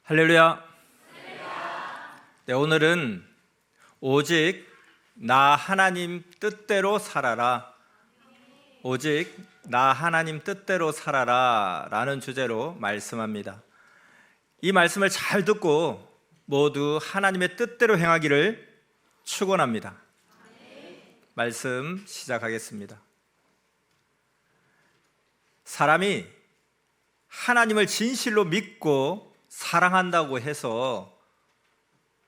할렐루야. 네, 오늘은 오직 나 하나님 뜻대로 살아라, 오직 나 하나님 뜻대로 살아라 라는 주제로 말씀합니다. 이 말씀을 잘 듣고 모두 하나님의 뜻대로 행하기를 축원합니다. 말씀 시작하겠습니다. 사람이 하나님을 진실로 믿고 사랑한다고 해서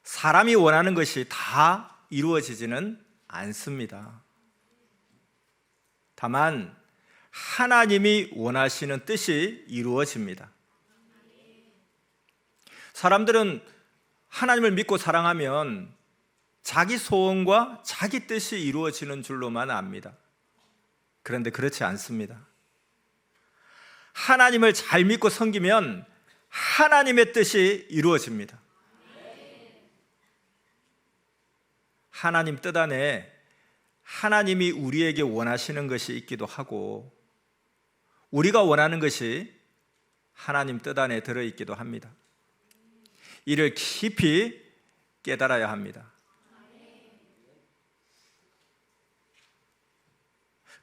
사람이 원하는 것이 다 이루어지지는 않습니다. 다만 하나님이 원하시는 뜻이 이루어집니다. 사람들은 하나님을 믿고 사랑하면 자기 소원과 자기 뜻이 이루어지는 줄로만 압니다. 그런데 그렇지 않습니다. 하나님을 잘 믿고 섬기면 하나님의 뜻이 이루어집니다. 하나님 뜻 안에 하나님이 우리에게 원하시는 것이 있기도 하고 우리가 원하는 것이 하나님 뜻 안에 들어있기도 합니다. 이를 깊이 깨달아야 합니다.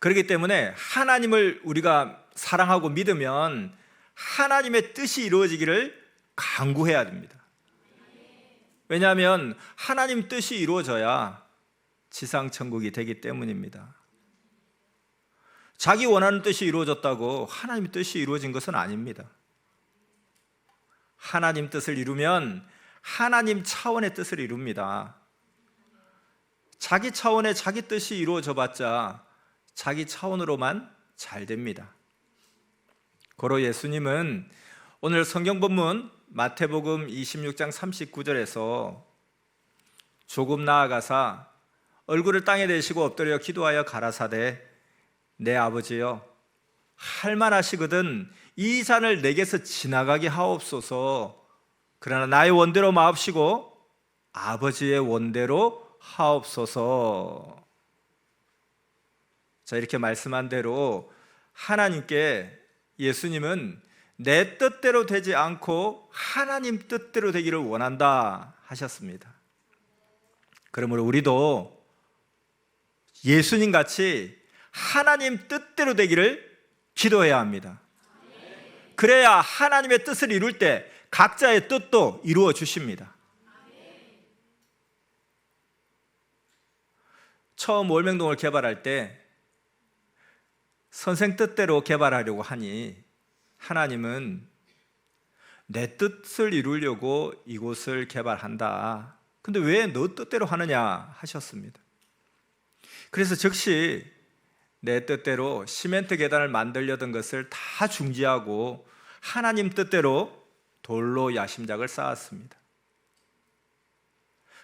그렇기 때문에 하나님을 우리가 사랑하고 믿으면 하나님의 뜻이 이루어지기를 간구해야 됩니다. 왜냐하면 하나님 뜻이 이루어져야 지상 천국이 되기 때문입니다. 자기 원하는 뜻이 이루어졌다고 하나님 뜻이 이루어진 것은 아닙니다. 하나님 뜻을 이루면 하나님 차원의 뜻을 이룹니다. 자기 차원의 자기 뜻이 이루어져 봤자 자기 차원으로만 잘 됩니다. 고로 예수님은 오늘 성경 본문 마태복음 26장 39절에서 조금 나아가사 얼굴을 땅에 대시고 엎드려 기도하여 가라사대 내 아버지여 할만하시거든 이 잔을 내게서 지나가게 하옵소서. 그러나 나의 원대로 마옵시고 아버지의 원대로 하옵소서. 자, 이렇게 말씀한 대로 하나님께 예수님은 내 뜻대로 되지 않고 하나님 뜻대로 되기를 원한다 하셨습니다. 그러므로 우리도 예수님 같이 하나님 뜻대로 되기를 기도해야 합니다. 그래야 하나님의 뜻을 이룰 때 각자의 뜻도 이루어 주십니다. 처음 월명동을 개발할 때 선생 뜻대로 개발하려고 하니 하나님은 내 뜻을 이루려고 이곳을 개발한다. 근데 왜 너 뜻대로 하느냐 하셨습니다. 그래서 즉시 내 뜻대로 시멘트 계단을 만들려던 것을 다 중지하고 하나님 뜻대로 돌로 야심작을 쌓았습니다.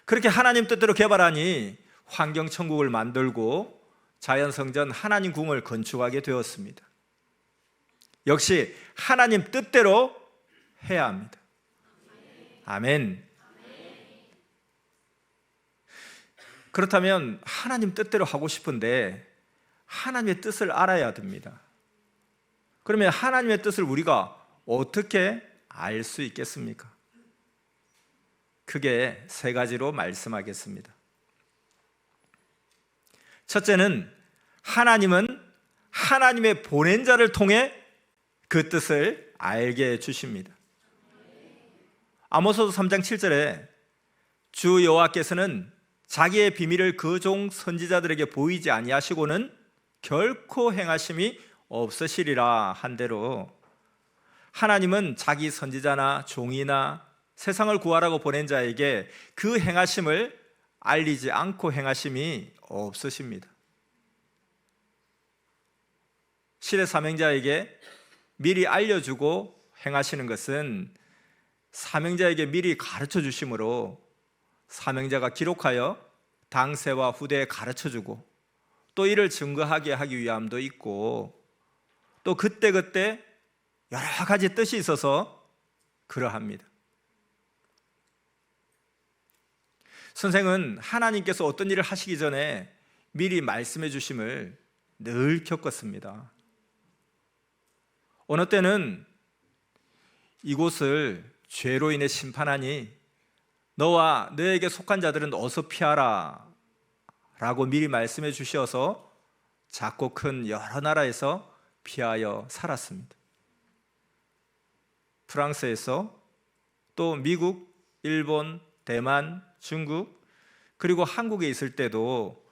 그렇게 하나님 뜻대로 개발하니 환경천국을 만들고 자연성전 하나님 궁을 건축하게 되었습니다. 역시 하나님 뜻대로 해야 합니다. 아멘. 그렇다면 하나님 뜻대로 하고 싶은데 하나님의 뜻을 알아야 됩니다. 그러면 하나님의 뜻을 우리가 어떻게 알 수 있겠습니까? 크게 세 가지로 말씀하겠습니다. 첫째는 하나님은 하나님의 보낸 자를 통해 그 뜻을 알게 해주십니다. 아모스서 3장 7절에 주 여호와께서는 자기의 비밀을 그 종 선지자들에게 보이지 아니하시고는 결코 행하심이 없으시리라 한 대로 하나님은 자기 선지자나 종이나 세상을 구하라고 보낸 자에게 그 행하심을 알리지 않고 행하심이 없으십니다. 시대 사명자에게 미리 알려주고 행하시는 것은 사명자에게 미리 가르쳐 주심으로 사명자가 기록하여 당세와 후대에 가르쳐주고 또 이를 증거하게 하기 위함도 있고 또 그때그때 여러 가지 뜻이 있어서 그러합니다. 선생은 하나님께서 어떤 일을 하시기 전에 미리 말씀해 주심을 늘 겪었습니다. 어느 때는 이곳을 죄로 인해 심판하니 너와 너에게 속한 자들은 어서 피하라 라고 미리 말씀해 주셔서 작고 큰 여러 나라에서 피하여 살았습니다. 프랑스에서, 또 미국, 일본, 대만, 중국, 그리고 한국에 있을 때도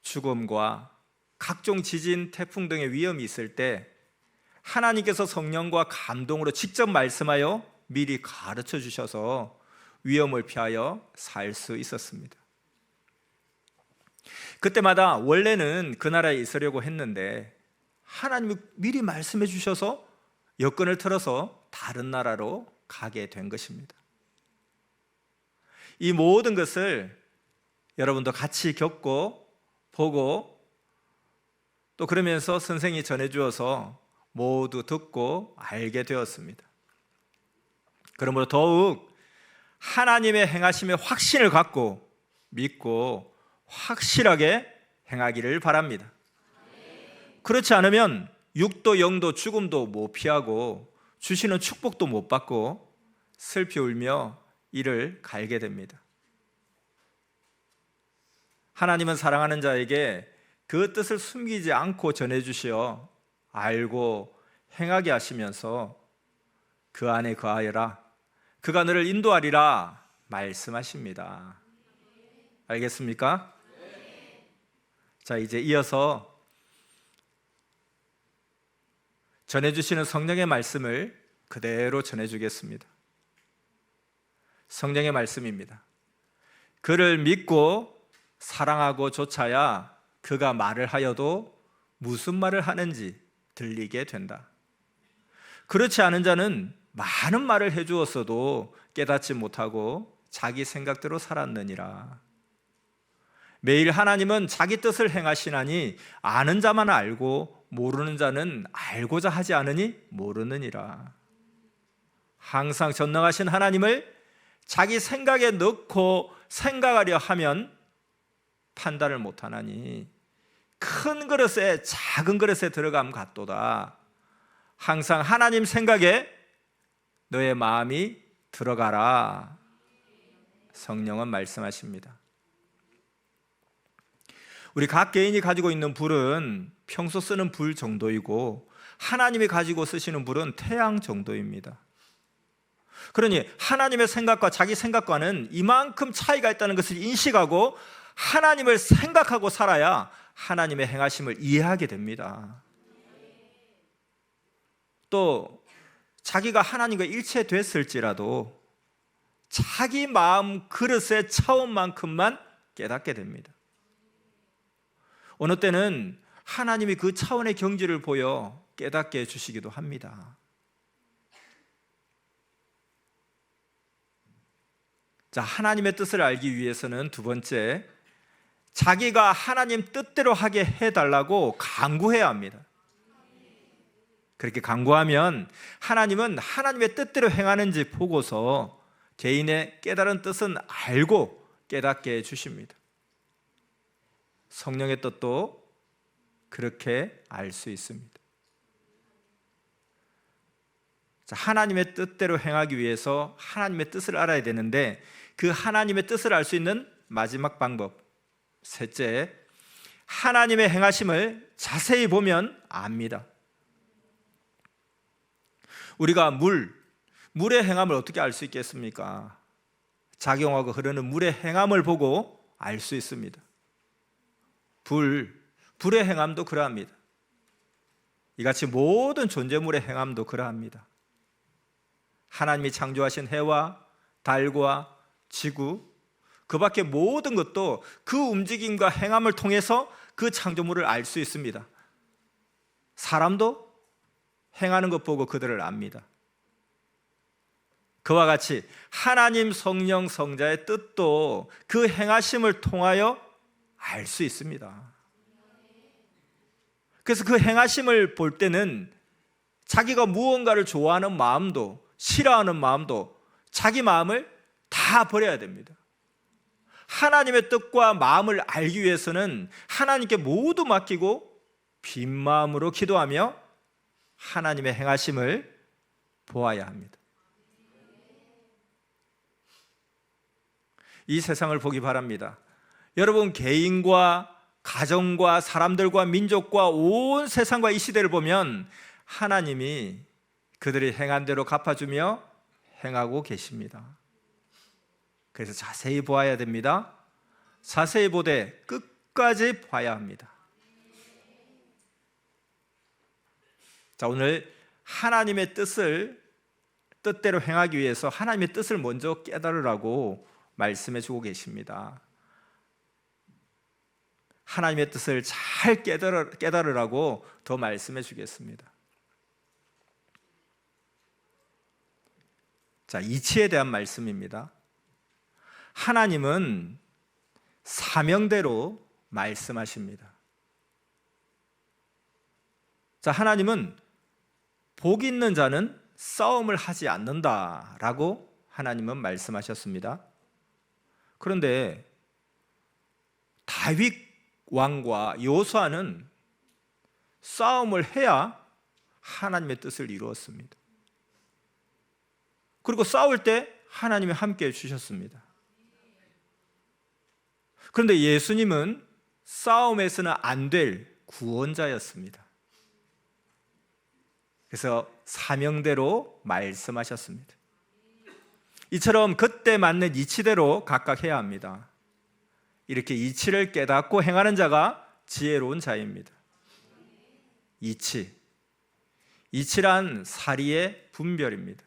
죽음과 각종 지진, 태풍 등의 위험이 있을 때 하나님께서 성령과 감동으로 직접 말씀하여 미리 가르쳐 주셔서 위험을 피하여 살 수 있었습니다. 그때마다 원래는 그 나라에 있으려고 했는데 하나님이 미리 말씀해 주셔서 여건을 틀어서 다른 나라로 가게 된 것입니다. 이 모든 것을 여러분도 같이 겪고 보고 또 그러면서 선생이 전해주어서 모두 듣고 알게 되었습니다. 그러므로 더욱 하나님의 행하심에 확신을 갖고 믿고 확실하게 행하기를 바랍니다. 그렇지 않으면 육도 영도 죽음도 못 피하고 주시는 축복도 못 받고 슬피 울며 이를 갈게 됩니다. 하나님은 사랑하는 자에게 그 뜻을 숨기지 않고 전해주시어 알고 행하게 하시면서 그 안에 거하여라, 그가 너를 인도하리라 말씀하십니다. 알겠습니까? 자, 이제 이어서 전해주시는 성령의 말씀을 그대로 전해주겠습니다. 성령의 말씀입니다. 그를 믿고 사랑하고 좇아야 그가 말을 하여도 무슨 말을 하는지 들리게 된다. 그렇지 않은 자는 많은 말을 해주었어도 깨닫지 못하고 자기 생각대로 살았느니라. 매일 하나님은 자기 뜻을 행하시나니 아는 자만 알고 모르는 자는 알고자 하지 않으니 모르느니라. 항상 전능하신 하나님을 자기 생각에 넣고 생각하려 하면 판단을 못하나니 큰 그릇에 작은 그릇에 들어감 같도다. 항상 하나님 생각에 너의 마음이 들어가라. 성령은 말씀하십니다. 우리 각 개인이 가지고 있는 불은 평소 쓰는 불 정도이고 하나님이 가지고 쓰시는 불은 태양 정도입니다. 그러니 하나님의 생각과 자기 생각과는 이만큼 차이가 있다는 것을 인식하고 하나님을 생각하고 살아야 하나님의 행하심을 이해하게 됩니다. 또 자기가 하나님과 일체됐을지라도 자기 마음 그릇의 차원만큼만 깨닫게 됩니다. 어느 때는 하나님이 그 차원의 경지를 보여 깨닫게 해주시기도 합니다. 자, 하나님의 뜻을 알기 위해서는 두 번째, 자기가 하나님 뜻대로 하게 해달라고 간구해야 합니다. 그렇게 간구하면 하나님은 하나님의 뜻대로 행하는지 보고서 개인의 깨달은 뜻은 알고 깨닫게 해주십니다. 성령의 뜻도 그렇게 알 수 있습니다. 자, 하나님의 뜻대로 행하기 위해서 하나님의 뜻을 알아야 되는데 그 하나님의 뜻을 알 수 있는 마지막 방법, 셋째, 하나님의 행하심을 자세히 보면 압니다. 우리가 물의 행함을 어떻게 알 수 있겠습니까? 작용하고 흐르는 물의 행함을 보고 알 수 있습니다. 불의 행함도 그러합니다. 이같이 모든 존재물의 행함도 그러합니다. 하나님이 창조하신 해와 달과 지구, 그 밖에 모든 것도 그 움직임과 행함을 통해서 그 창조물을 알 수 있습니다. 사람도 행하는 것 보고 그들을 압니다. 그와 같이 하나님 성령 성자의 뜻도 그 행하심을 통하여 알 수 있습니다. 그래서 그 행하심을 볼 때는 자기가 무언가를 좋아하는 마음도 싫어하는 마음도 자기 마음을 다 버려야 됩니다. 하나님의 뜻과 마음을 알기 위해서는 하나님께 모두 맡기고 빈 마음으로 기도하며 하나님의 행하심을 보아야 합니다. 이 세상을 보기 바랍니다. 여러분, 개인과 가정과 사람들과 민족과 온 세상과 이 시대를 보면 하나님이 그들이 행한 대로 갚아주며 행하고 계십니다. 그래서 자세히 보아야 됩니다. 자세히 보되 끝까지 봐야 합니다. 자, 오늘 하나님의 뜻대로 행하기 위해서 하나님의 뜻을 먼저 깨달으라고 말씀해 주고 계십니다. 하나님의 뜻을 잘 깨달으라고 더 말씀해 주겠습니다. 자, 이치에 대한 말씀입니다. 하나님은 사명대로 말씀하십니다. 자, 하나님은 복 있는 자는 싸움을 하지 않는다라고 하나님은 말씀하셨습니다. 그런데 다윗 왕과 여호수아는 싸움을 해야 하나님의 뜻을 이루었습니다. 그리고 싸울 때 하나님이 함께 해주셨습니다. 그런데 예수님은 싸움에서는 안 될 구원자였습니다. 그래서 사명대로 말씀하셨습니다. 이처럼 그때 맞는 이치대로 각각 해야 합니다. 이렇게 이치를 깨닫고 행하는 자가 지혜로운 자입니다. 이치란 사리의 분별입니다.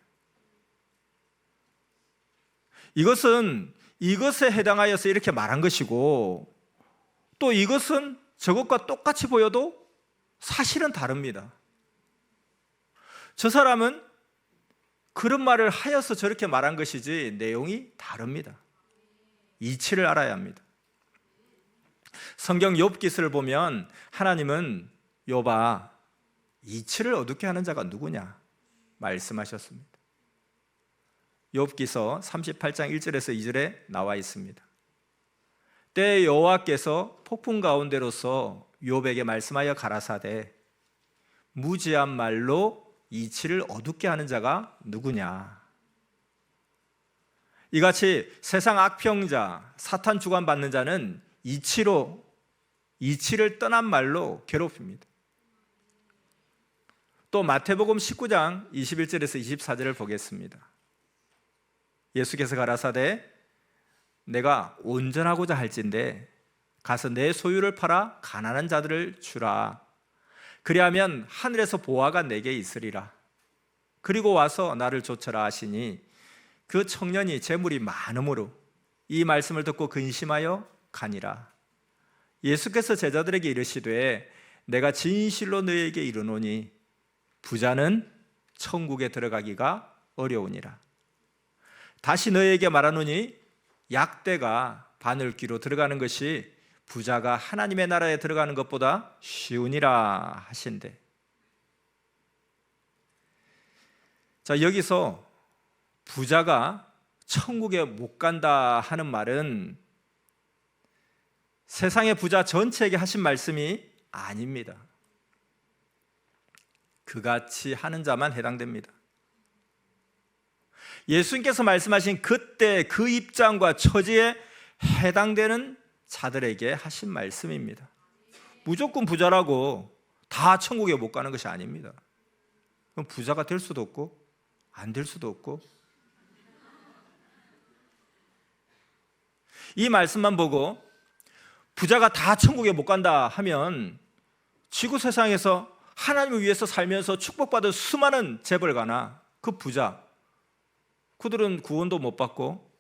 이것은 이것에 해당하여서 이렇게 말한 것이고, 또 이것은 저것과 똑같이 보여도 사실은 다릅니다. 저 사람은 그런 말을 하여서 저렇게 말한 것이지 내용이 다릅니다. 이치를 알아야 합니다. 성경 욥기서를 보면 하나님은 욥아, 이치를 어둡게 하는 자가 누구냐 말씀하셨습니다. 욥기서 38장 1절에서 2절에 나와 있습니다. 때 여호와께서 폭풍 가운데로서 욥에게 말씀하여 가라사대 무지한 말로 이치를 어둡게 하는 자가 누구냐. 이같이 세상 악평자, 사탄 주관받는 자는 이치를 떠난 말로 괴롭힙니다. 또 마태복음 19장 21절에서 24절을 보겠습니다. 예수께서 가라사대 내가 온전하고자 할진대 가서 내 소유를 팔아 가난한 자들을 주라. 그리하면 하늘에서 보화가 내게 있으리라. 그리고 와서 나를 좇으라 하시니 그 청년이 재물이 많음으로 이 말씀을 듣고 근심하여 가니라. 예수께서 제자들에게 이르시되 내가 진실로 너희에게 이르노니 부자는 천국에 들어가기가 어려우니라. 다시 너희에게 말하노니 약대가 바늘귀로 들어가는 것이 부자가 하나님의 나라에 들어가는 것보다 쉬우니라 하신대. 자, 여기서 부자가 천국에 못 간다 하는 말은 세상의 부자 전체에게 하신 말씀이 아닙니다. 그같이 하는 자만 해당됩니다. 예수님께서 말씀하신 그때 그 입장과 처지에 해당되는 자들에게 하신 말씀입니다. 무조건 부자라고 다 천국에 못 가는 것이 아닙니다. 그럼 부자가 될 수도 없고 안 될 수도 없고, 이 말씀만 보고 부자가 다 천국에 못 간다 하면 지구 세상에서 하나님을 위해서 살면서 축복받은 수많은 재벌가나 그 부자, 그들은 구원도 못 받고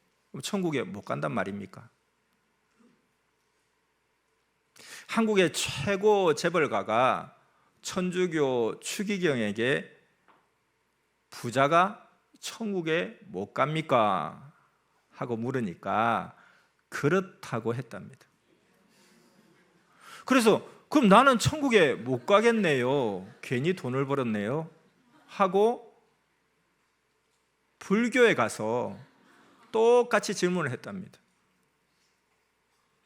천국에 못 간단 말입니까? 한국의 최고 재벌가가 천주교 추기경에게 부자가 천국에 못 갑니까? 하고 물으니까 그렇다고 했답니다. 그래서 그럼 나는 천국에 못 가겠네요. 괜히 돈을 벌었네요. 하고 불교에 가서 똑같이 질문을 했답니다.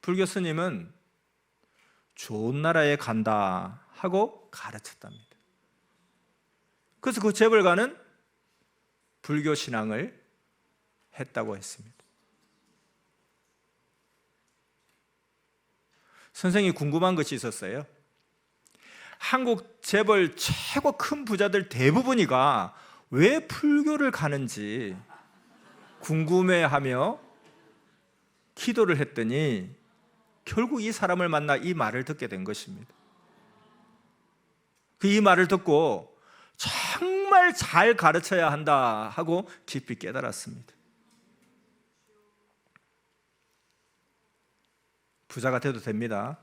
불교 스님은 좋은 나라에 간다 하고 가르쳤답니다. 그래서 그 재벌가는 불교 신앙을 했다고 했습니다. 선생이 궁금한 것이 있었어요. 한국 재벌 최고 큰 부자들 대부분이가 왜 불교를 가는지 궁금해하며 기도를 했더니 결국 이 사람을 만나 이 말을 듣게 된 것입니다. 이 말을 듣고 정말 잘 가르쳐야 한다 하고 깊이 깨달았습니다. 부자가 돼도 됩니다.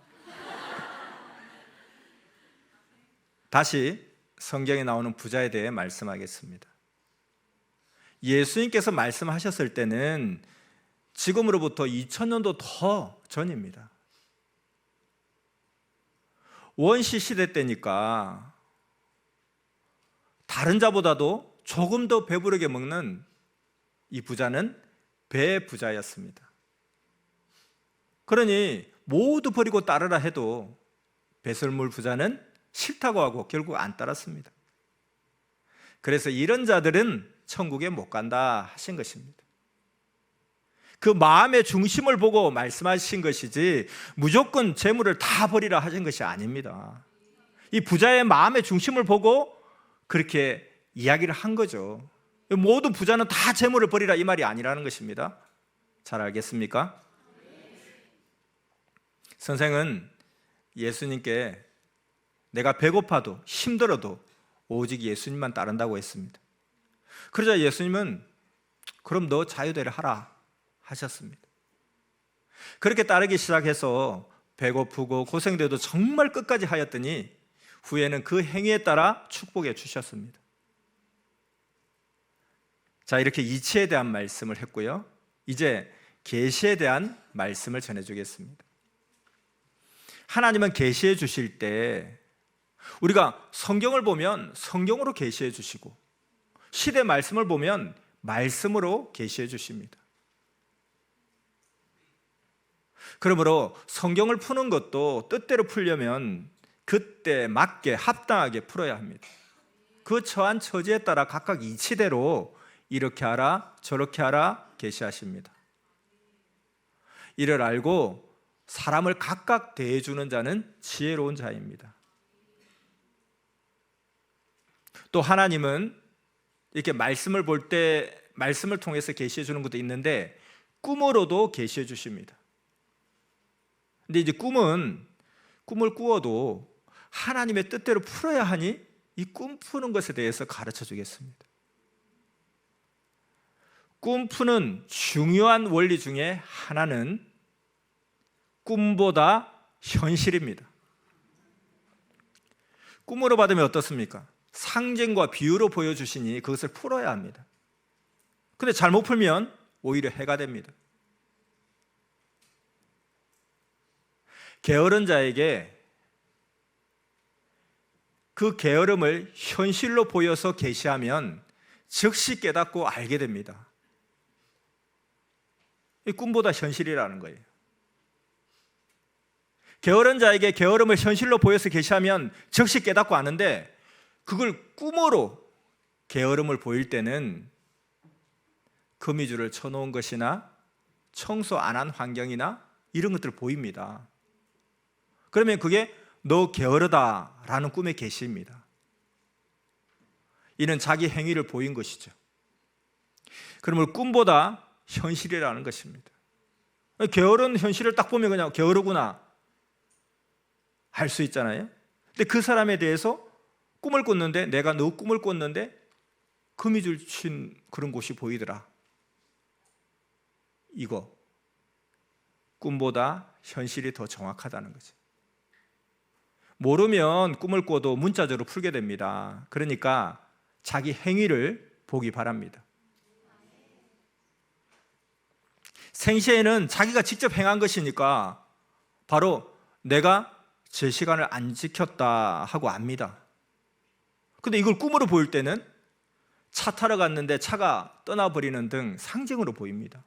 다시 성경에 나오는 부자에 대해 말씀하겠습니다. 예수님께서 말씀하셨을 때는 지금으로부터 2000년도 더 전입니다. 원시 시대 때니까 다른 자보다도 조금 더 배부르게 먹는 이 부자는 배부자였습니다. 그러니 모두 버리고 따르라 해도 배설물 부자는 싫다고 하고 결국 안 따랐습니다. 그래서 이런 자들은 천국에 못 간다 하신 것입니다. 그 마음의 중심을 보고 말씀하신 것이지 무조건 재물을 다 버리라 하신 것이 아닙니다. 이 부자의 마음의 중심을 보고 그렇게 이야기를 한 거죠. 모든 부자는 다 재물을 버리라 이 말이 아니라는 것입니다. 잘 알겠습니까? 선생은 예수님께 내가 배고파도 힘들어도 오직 예수님만 따른다고 했습니다. 그러자 예수님은 그럼 너 자유대로 하라 하셨습니다. 그렇게 따르기 시작해서 배고프고 고생돼도 정말 끝까지 하였더니 후에는 그 행위에 따라 축복해 주셨습니다. 자, 이렇게 이치에 대한 말씀을 했고요. 이제 계시에 대한 말씀을 전해주겠습니다. 하나님은 계시해 주실 때 우리가 성경을 보면 성경으로 계시해 주시고 시대 말씀을 보면 말씀으로 계시해 주십니다. 그러므로 성경을 푸는 것도 뜻대로 풀려면 그때 맞게 합당하게 풀어야 합니다. 그 처한 처지에 따라 각각 이치대로 이렇게 하라 저렇게 하라 계시하십니다. 이를 알고 사람을 각각 대해주는 자는 지혜로운 자입니다. 또 하나님은 이렇게 말씀을 볼 때 말씀을 통해서 계시해 주는 것도 있는데 꿈으로도 계시해 주십니다. 근데 이제 꿈을 꾸어도 하나님의 뜻대로 풀어야 하니 이 꿈 푸는 것에 대해서 가르쳐 주겠습니다. 꿈 푸는 중요한 원리 중에 하나는 꿈보다 현실입니다. 꿈으로 받으면 어떻습니까? 상징과 비유로 보여주시니 그것을 풀어야 합니다. 근데 잘못 풀면 오히려 해가 됩니다. 게으른 자에게 그 게으름을 현실로 보여서 계시하면 즉시 깨닫고 알게 됩니다. 이 꿈보다 현실이라는 거예요. 게으른 자에게 게으름을 현실로 보여서 계시하면 즉시 깨닫고 아는데 그걸 꿈으로 게으름을 보일 때는 거미줄을 쳐놓은 것이나 청소 안 한 환경이나 이런 것들 보입니다. 그러면 그게 너 게으르다라는 꿈의 계시입니다. 이는 자기 행위를 보인 것이죠. 그러면 꿈보다 현실이라는 것입니다. 게으른 현실을 딱 보면 그냥 게으르구나 알 수 있잖아요. 근데 그 사람에 대해서 꿈을 꿨는데 내가 너 꿈을 꿨는데 거미줄 친 그런 곳이 보이더라. 이거 꿈보다 현실이 더 정확하다는 거죠. 모르면 꿈을 꿔도 문자적으로 풀게 됩니다. 그러니까 자기 행위를 보기 바랍니다. 생시에는 자기가 직접 행한 것이니까 바로 내가 제 시간을 안 지켰다 하고 압니다. 근데 이걸 꿈으로 보일 때는 차 타러 갔는데 차가 떠나버리는 등 상징으로 보입니다.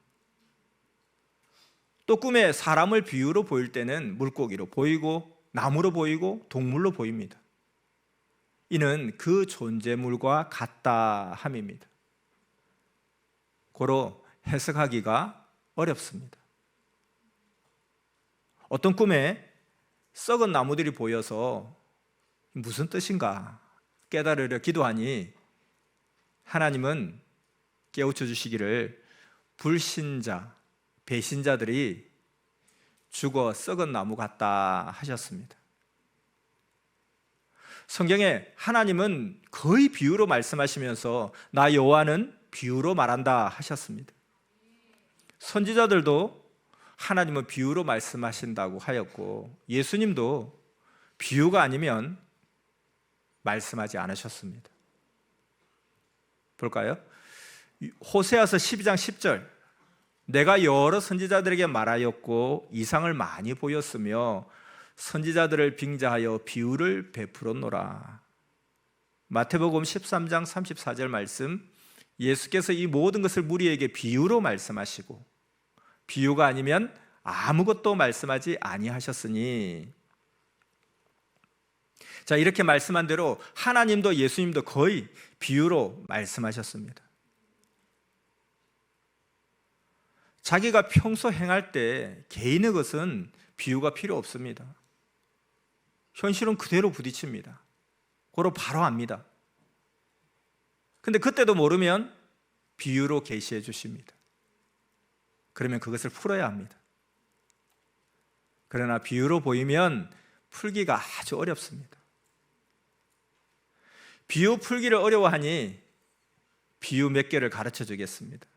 또 꿈에 사람을 비유로 보일 때는 물고기로 보이고 나무로 보이고 동물로 보입니다. 이는 그 존재물과 같다 함입니다. 고로 해석하기가 어렵습니다. 어떤 꿈에 썩은 나무들이 보여서 무슨 뜻인가 깨달으려 기도하니 하나님은 깨우쳐 주시기를 불신자, 배신자들이 죽어 썩은 나무 같다 하셨습니다. 성경에 하나님은 거의 비유로 말씀하시면서 나 여호와는 비유로 말한다 하셨습니다. 선지자들도 하나님은 비유로 말씀하신다고 하였고 예수님도 비유가 아니면 말씀하지 않으셨습니다. 볼까요? 호세아서 12장 10절 내가 여러 선지자들에게 말하였고 이상을 많이 보였으며 선지자들을 빙자하여 비유를 베풀었노라. 마태복음 13장 34절 말씀 예수께서 이 모든 것을 무리에게 비유로 말씀하시고 비유가 아니면 아무것도 말씀하지 아니하셨으니 자 이렇게 말씀한 대로 하나님도 예수님도 거의 비유로 말씀하셨습니다. 자기가 평소 행할 때 개인의 것은 비유가 필요 없습니다. 현실은 그대로 부딪힙니다. 그걸 바로 압니다. 근데 그때도 모르면 비유로 계시해 주십니다. 그러면 그것을 풀어야 합니다. 그러나 비유로 보이면 풀기가 아주 어렵습니다. 비유 풀기를 어려워하니 비유 몇 개를 가르쳐 주겠습니다.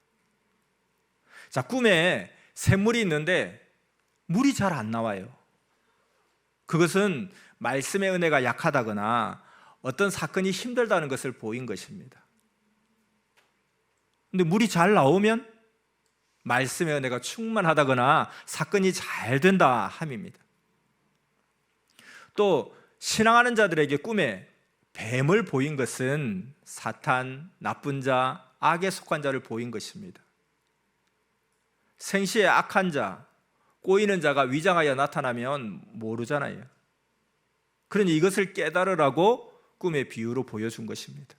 자, 꿈에 샘물이 있는데 물이 잘 안 나와요. 그것은 말씀의 은혜가 약하다거나 어떤 사건이 힘들다는 것을 보인 것입니다. 근데 물이 잘 나오면 말씀의 은혜가 충만하다거나 사건이 잘 된다 함입니다. 또 신앙하는 자들에게 꿈에 뱀을 보인 것은 사탄, 나쁜 자, 악에 속한 자를 보인 것입니다. 생시에 악한 자, 꼬이는 자가 위장하여 나타나면 모르잖아요. 그러니 이것을 깨달으라고 꿈의 비유로 보여준 것입니다.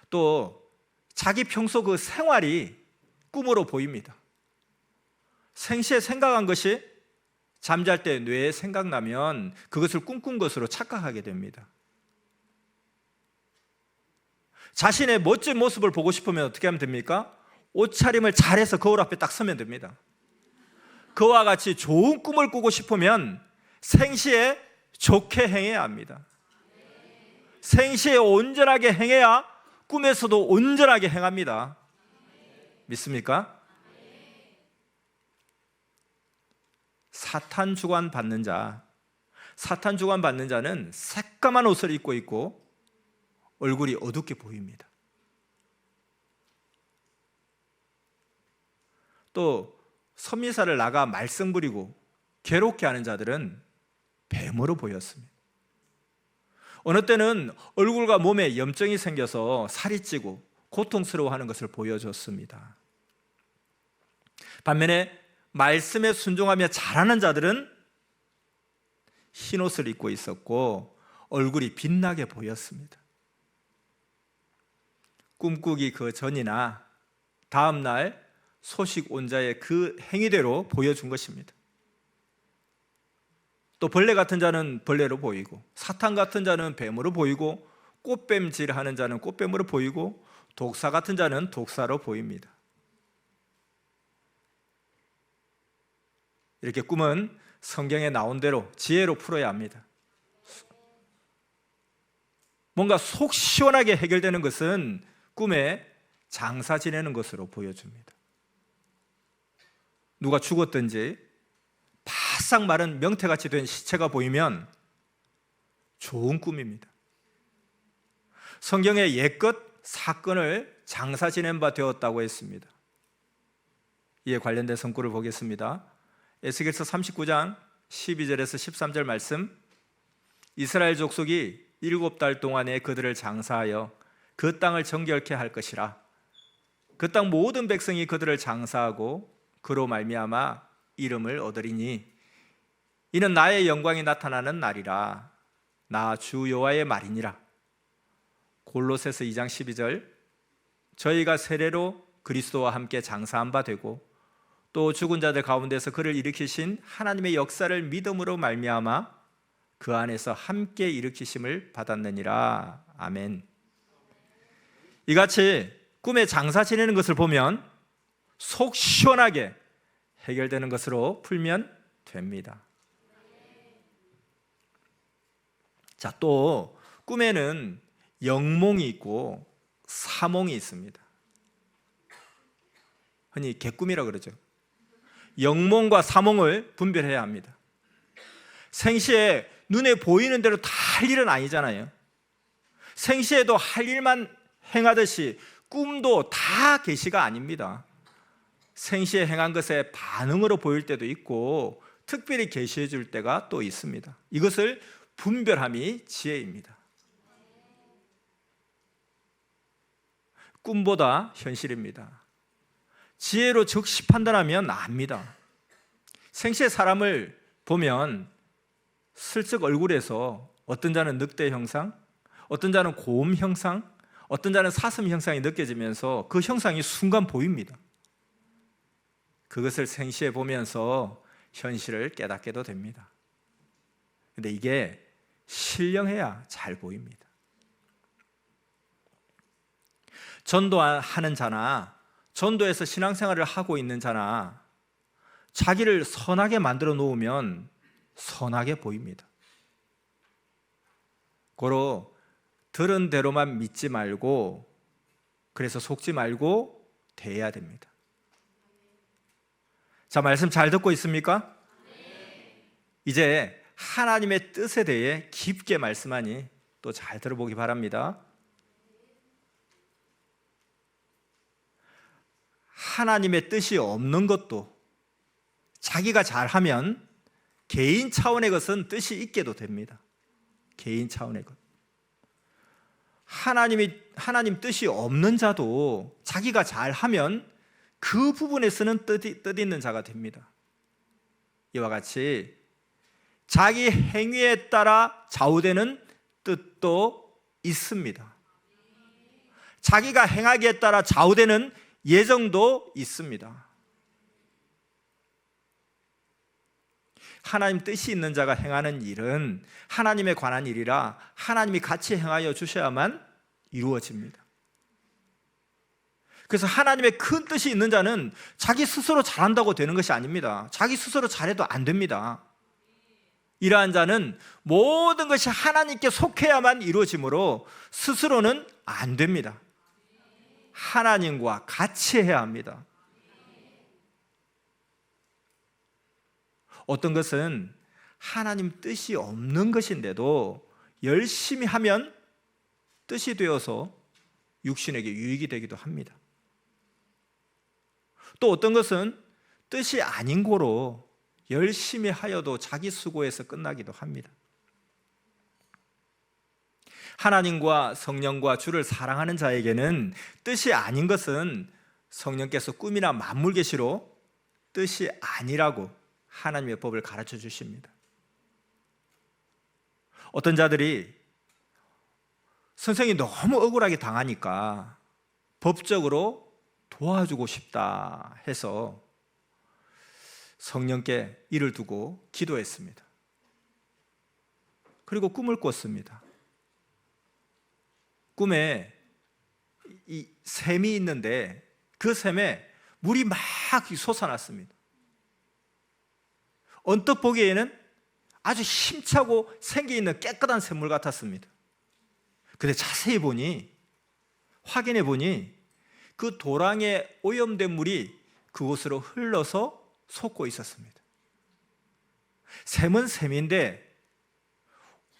또 자기 평소 그 생활이 꿈으로 보입니다. 생시에 생각한 것이 잠잘 때 뇌에 생각나면 그것을 꿈꾼 것으로 착각하게 됩니다. 자신의 멋진 모습을 보고 싶으면 어떻게 하면 됩니까? 옷차림을 잘해서 거울 앞에 딱 서면 됩니다. 그와 같이 좋은 꿈을 꾸고 싶으면 생시에 좋게 행해야 합니다. 생시에 온전하게 행해야 꿈에서도 온전하게 행합니다. 믿습니까? 사탄 주관 받는 자, 사탄 주관 받는 자는 새까만 옷을 입고 있고 얼굴이 어둡게 보입니다. 또 선미사를 나가 말썽 부리고 괴롭게 하는 자들은 뱀으로 보였습니다. 어느 때는 얼굴과 몸에 염증이 생겨서 살이 찌고 고통스러워하는 것을 보여줬습니다. 반면에 말씀에 순종하며 잘하는 자들은 흰 옷을 입고 있었고 얼굴이 빛나게 보였습니다. 꿈꾸기 그 전이나 다음 날 소식 온 자의 그 행위대로 보여준 것입니다. 또 벌레 같은 자는 벌레로 보이고 사탄 같은 자는 뱀으로 보이고 꽃뱀질하는 자는 꽃뱀으로 보이고 독사 같은 자는 독사로 보입니다. 이렇게 꿈은 성경에 나온 대로 지혜로 풀어야 합니다. 뭔가 속 시원하게 해결되는 것은 꿈에 장사 지내는 것으로 보여줍니다. 누가 죽었든지 바싹 마른 명태같이 된 시체가 보이면 좋은 꿈입니다. 성경에 옛것 사건을 장사 지낸 바 되었다고 했습니다. 이에 관련된 성구를 보겠습니다. 에스겔서 39장 12절에서 13절 말씀, 이스라엘 족속이 7달 동안에 그들을 장사하여 그 땅을 정결케 할 것이라. 그 땅 모든 백성이 그들을 장사하고 그로 말미암아 이름을 얻으리니 이는 나의 영광이 나타나는 날이라. 나 주 여호와의 말이니라. 골로새서 2장 12절, 저희가 세례로 그리스도와 함께 장사한 바 되고 또 죽은 자들 가운데서 그를 일으키신 하나님의 역사를 믿음으로 말미암아 그 안에서 함께 일으키심을 받았느니라. 아멘. 이같이 꿈에 장사 지내는 것을 보면 속 시원하게 해결되는 것으로 풀면 됩니다. 자, 또 꿈에는 영몽이 있고 사몽이 있습니다. 흔히 개꿈이라고 그러죠. 영몽과 사몽을 분별해야 합니다. 생시에 눈에 보이는 대로 다 할 일은 아니잖아요. 생시에도 할 일만 행하듯이 꿈도 다 계시가 아닙니다. 생시에 행한 것에 반응으로 보일 때도 있고 특별히 계시해 줄 때가 또 있습니다. 이것을 분별함이 지혜입니다. 꿈보다 현실입니다. 지혜로 즉시 판단하면 압니다. 생시에 사람을 보면 슬쩍 얼굴에서 어떤 자는 늑대 형상, 어떤 자는 고음 형상, 어떤 자는 사슴 형상이 느껴지면서 그 형상이 순간 보입니다. 그것을 생시에 보면서 현실을 깨닫게도 됩니다. 근데 이게 신령해야 잘 보입니다. 전도하는 자나 전도에서 신앙생활을 하고 있는 자나 자기를 선하게 만들어 놓으면 선하게 보입니다. 고로 들은 대로만 믿지 말고, 그래서 속지 말고 대해야 됩니다. 자, 말씀 잘 듣고 있습니까? 이제 하나님의 뜻에 대해 깊게 말씀하니 또 잘 들어보기 바랍니다. 하나님의 뜻이 없는 것도 자기가 잘하면 개인 차원의 것은 뜻이 있게도 됩니다. 개인 차원의 것. 하나님 뜻이 없는 자도 자기가 잘하면 그 부분에서는 뜻 있는 자가 됩니다. 이와 같이 자기 행위에 따라 좌우되는 뜻도 있습니다. 자기가 행하기에 따라 좌우되는 예정도 있습니다. 하나님 뜻이 있는 자가 행하는 일은 하나님에 관한 일이라 하나님이 같이 행하여 주셔야만 이루어집니다. 그래서 하나님의 큰 뜻이 있는 자는 자기 스스로 잘한다고 되는 것이 아닙니다. 자기 스스로 잘해도 안 됩니다. 이러한 자는 모든 것이 하나님께 속해야만 이루어지므로 스스로는 안 됩니다. 하나님과 같이 해야 합니다. 어떤 것은 하나님 뜻이 없는 것인데도 열심히 하면 뜻이 되어서 육신에게 유익이 되기도 합니다. 또 어떤 것은 뜻이 아닌 고로 열심히 하여도 자기 수고에서 끝나기도 합니다. 하나님과 성령과 주를 사랑하는 자에게는 뜻이 아닌 것은 성령께서 꿈이나 만물 계시로 뜻이 아니라고 하나님의 법을 가르쳐 주십니다. 어떤 자들이 선생이 너무 억울하게 당하니까 법적으로 도와주고 싶다 해서 성령께 일을 두고 기도했습니다. 그리고 꿈을 꿨습니다. 꿈에 이 샘이 있는데 그 샘에 물이 막 솟아났습니다. 언뜻 보기에는 아주 힘차고 생기 있는 깨끗한 샘물 같았습니다. 근데 자세히 보니, 확인해 보니 그 도랑에 오염된 물이 그곳으로 흘러서 솟고 있었습니다. 샘은 샘인데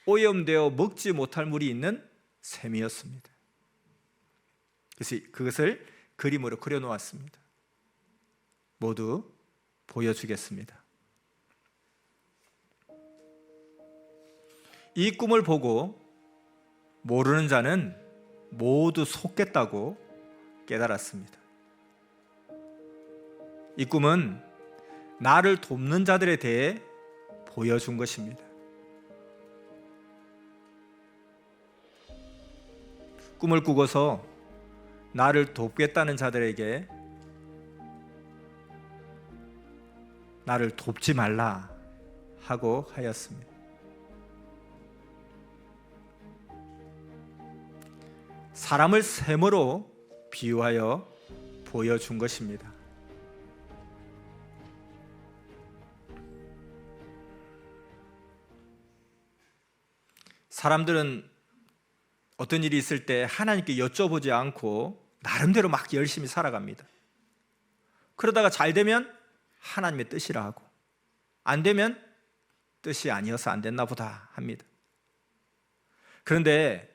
오염되어 먹지 못할 물이 있는 샘이었습니다. 그래서 그것을 그림으로 그려놓았습니다. 모두 보여주겠습니다. 이 꿈을 보고 모르는 자는 모두 속겠다고 깨달았습니다. 이 꿈은 나를 돕는 자들에 대해 보여준 것입니다. 꿈을 꾸고서 나를 돕겠다는 자들에게 나를 돕지 말라 하고 하였습니다. 사람을 샘으로 비유하여 보여준 것입니다. 사람들은 어떤 일이 있을 때 하나님께 여쭤보지 않고 나름대로 막 열심히 살아갑니다. 그러다가 잘 되면 하나님의 뜻이라 하고, 안 되면 뜻이 아니어서 안 됐나 보다 합니다. 그런데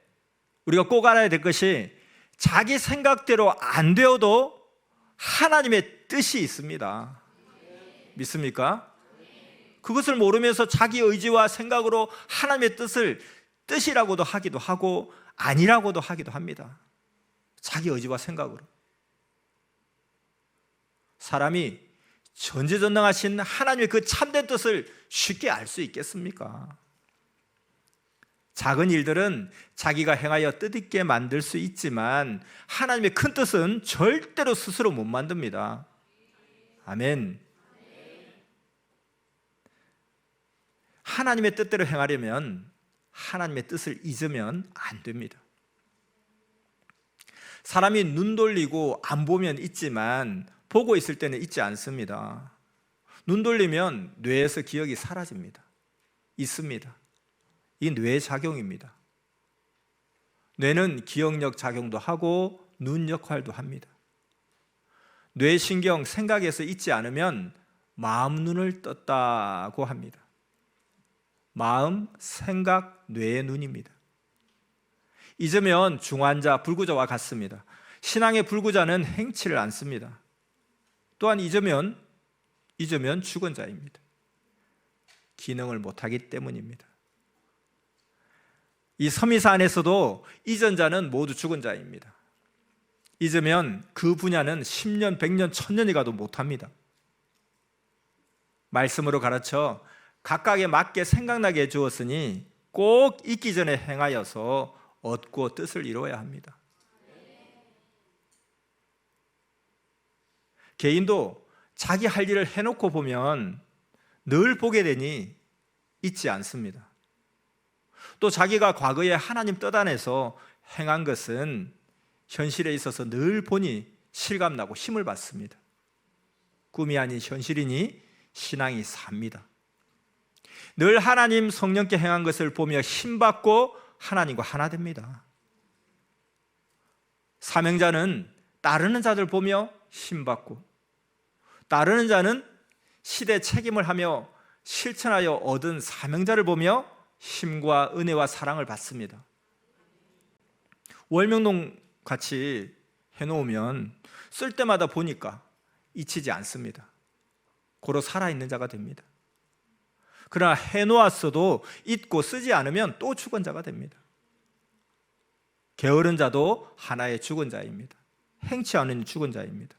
우리가 꼭 알아야 될 것이, 자기 생각대로 안 되어도 하나님의 뜻이 있습니다. 믿습니까? 그것을 모르면서 자기 의지와 생각으로 하나님의 뜻을 뜻이라고도 하기도 하고 아니라고도 하기도 합니다. 자기 의지와 생각으로. 사람이 전지전능하신 하나님의 그 참된 뜻을 쉽게 알 수 있겠습니까? 작은 일들은 자기가 행하여 뜻있게 만들 수 있지만 하나님의 큰 뜻은 절대로 스스로 못 만듭니다. 아멘. 하나님의 뜻대로 행하려면 하나님의 뜻을 잊으면 안 됩니다. 사람이 눈 돌리고 안 보면 잊지만 보고 있을 때는 잊지 않습니다. 눈 돌리면 뇌에서 기억이 사라집니다. 잊습니다. 이 뇌 작용입니다. 뇌는 기억력 작용도 하고 눈 역할도 합니다. 뇌신경 생각에서 잊지 않으면 마음 눈을 떴다고 합니다. 마음, 생각, 뇌의 눈입니다. 잊으면 중환자, 불구자와 같습니다. 신앙의 불구자는 행치를 않습니다. 또한 잊으면 죽은 자입니다. 기능을 못하기 때문입니다. 이 서미사 안에서도 잊은 자는 모두 죽은 자입니다. 잊으면 그 분야는 10년, 100년, 1000년이 가도 못합니다. 말씀으로 가르쳐 각각에 맞게 생각나게 해주었으니 꼭 잊기 전에 행하여서 얻고 뜻을 이루어야 합니다. 개인도 자기 할 일을 해놓고 보면 늘 보게 되니 잊지 않습니다. 또 자기가 과거에 하나님 뜻 안에서 행한 것은 현실에 있어서 늘 보니 실감나고 힘을 받습니다. 꿈이 아닌 현실이니 신앙이 삽니다. 늘 하나님 성령께 행한 것을 보며 힘받고 하나님과 하나 됩니다. 사명자는 따르는 자들 보며 힘받고, 따르는 자는 시대 책임을 하며 실천하여 얻은 사명자를 보며 힘과 은혜와 사랑을 받습니다. 월명동 같이 해놓으면 쓸 때마다 보니까 잊히지 않습니다. 고로 살아있는 자가 됩니다. 그러나 해놓았어도 잊고 쓰지 않으면 또 죽은 자가 됩니다. 게으른 자도 하나의 죽은 자입니다. 행치 않은 죽은 자입니다.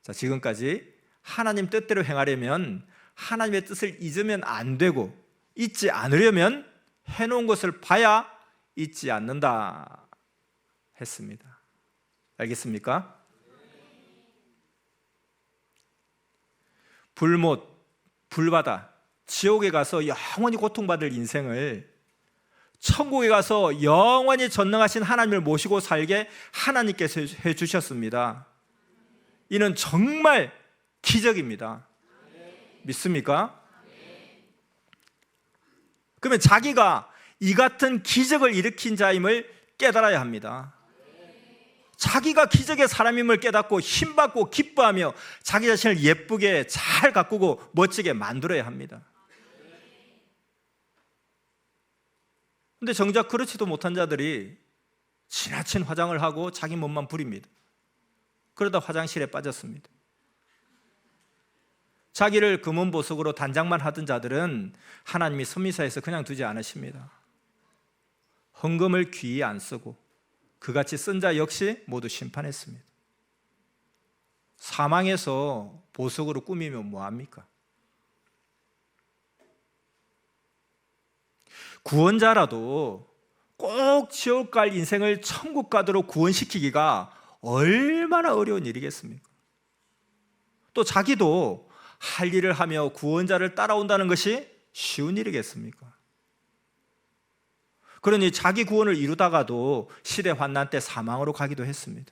자, 지금까지 하나님 뜻대로 행하려면 하나님의 뜻을 잊으면 안 되고, 잊지 않으려면 해놓은 것을 봐야 잊지 않는다 했습니다. 알겠습니까? 불못, 불바다, 지옥에 가서 영원히 고통받을 인생을 천국에 가서 영원히 전능하신 하나님을 모시고 살게 하나님께서 해주셨습니다. 이는 정말 기적입니다. 믿습니까? 그러면 자기가 이 같은 기적을 일으킨 자임을 깨달아야 합니다. 자기가 기적의 사람임을 깨닫고 힘받고 기뻐하며 자기 자신을 예쁘게 잘 가꾸고 멋지게 만들어야 합니다. 그런데 정작 그렇지도 못한 자들이 지나친 화장을 하고 자기 몸만 부립니다. 그러다 화장실에 빠졌습니다. 자기를 금은보석으로 단장만 하던 자들은 하나님이 선미사에서 그냥 두지 않으십니다. 헌금을 귀히 안 쓰고 그같이 쓴 자 역시 모두 심판했습니다. 사망해서 보석으로 꾸미면 뭐합니까? 구원자라도 꼭 지옥 갈 인생을 천국 가도록 구원시키기가 얼마나 어려운 일이겠습니까? 또 자기도 할 일을 하며 구원자를 따라온다는 것이 쉬운 일이겠습니까? 그러니 자기 구원을 이루다가도 시대 환난 때 사망으로 가기도 했습니다.